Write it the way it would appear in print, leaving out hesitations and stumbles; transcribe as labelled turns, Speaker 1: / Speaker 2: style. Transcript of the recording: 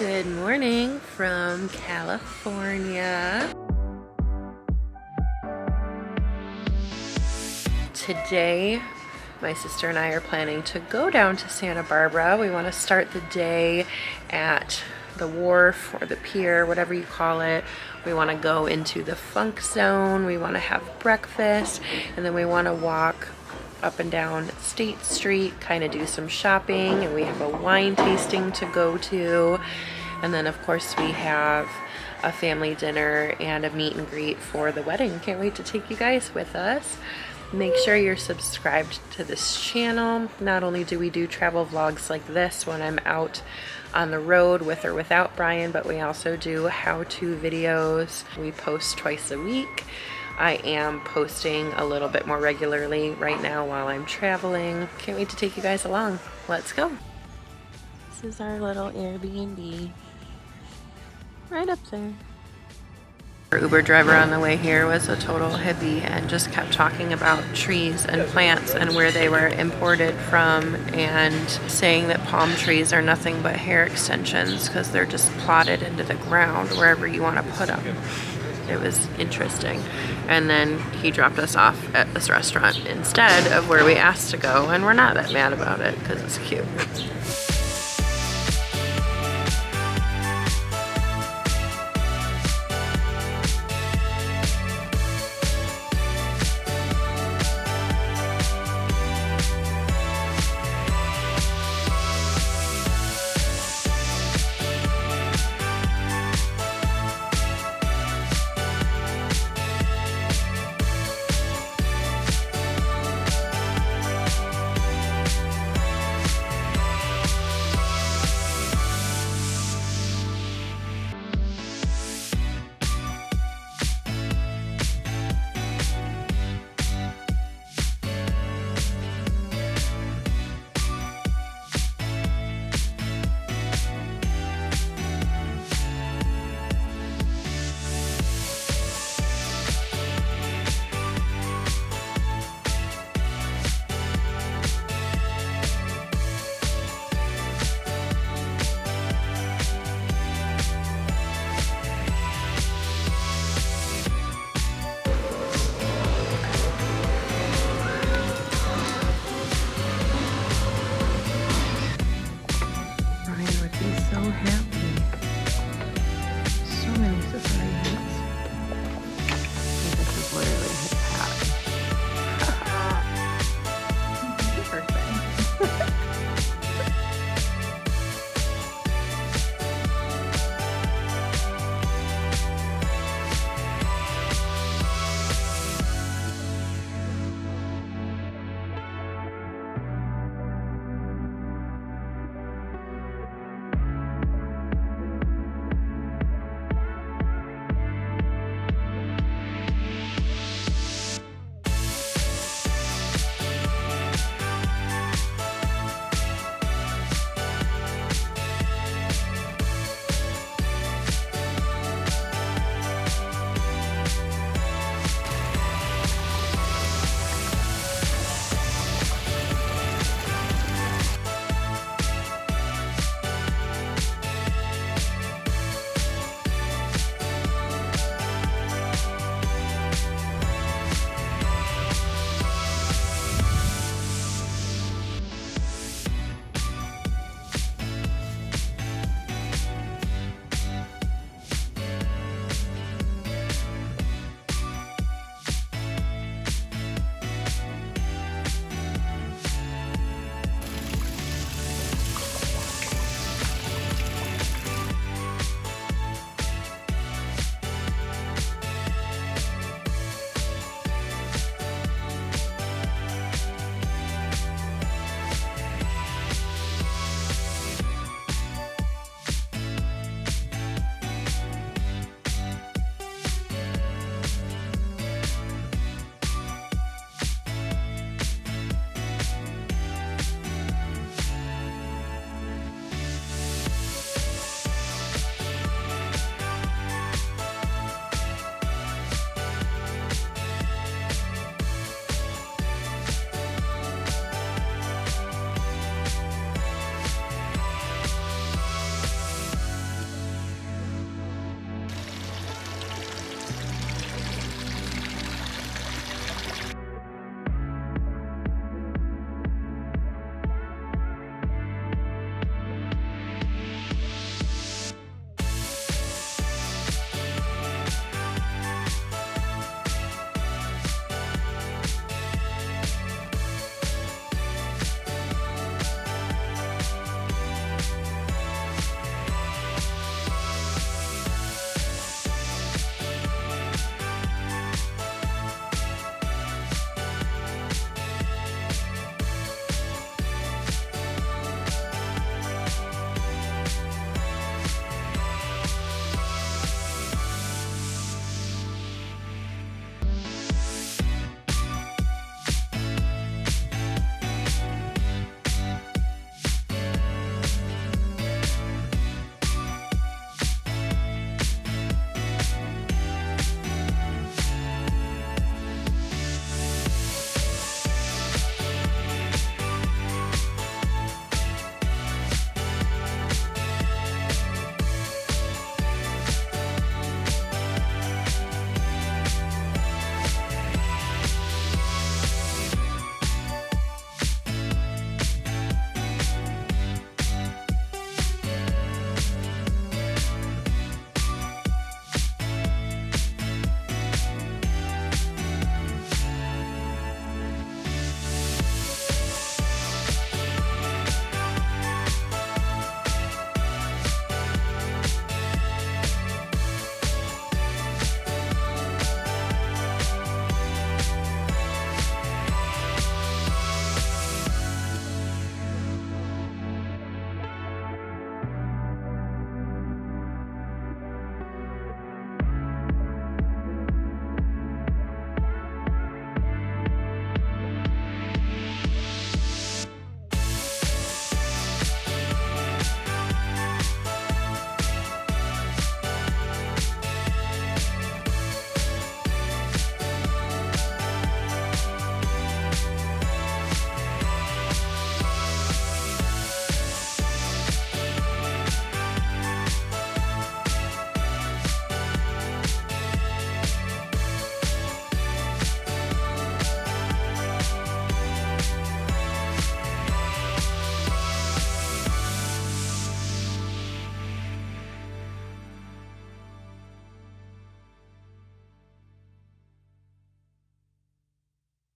Speaker 1: Good morning from California. Today, my sister and I are planning to go down to Santa Barbara. We want to start the day at the wharf or the pier, whatever you call it. We want to go into the funk zone. We want to have breakfast, and then we want to walk up and down State Street, kind of do some shopping, and we have a wine tasting to go to. And then of course we have a family dinner and a meet and greet for the wedding. Can't wait to take you guys with us. Make sure you're subscribed to this channel. Not only do we do travel vlogs like this when I'm out on the road with or without Brian, but we also do how-to videos. We post twice a week. I am posting a little bit more regularly right now while I'm traveling. Can't wait to take you guys along. Let's go. This is our little Airbnb right up there. Our Uber driver on the way here was a total hippie and just kept talking about trees and plants and where they were imported from, and saying that palm trees are nothing but hair extensions because they're just plotted into the ground wherever you want to put them. It was interesting. And then he dropped us off at this restaurant instead of where we asked to go, and we're not that mad about it because it's cute. Brian would be so happy.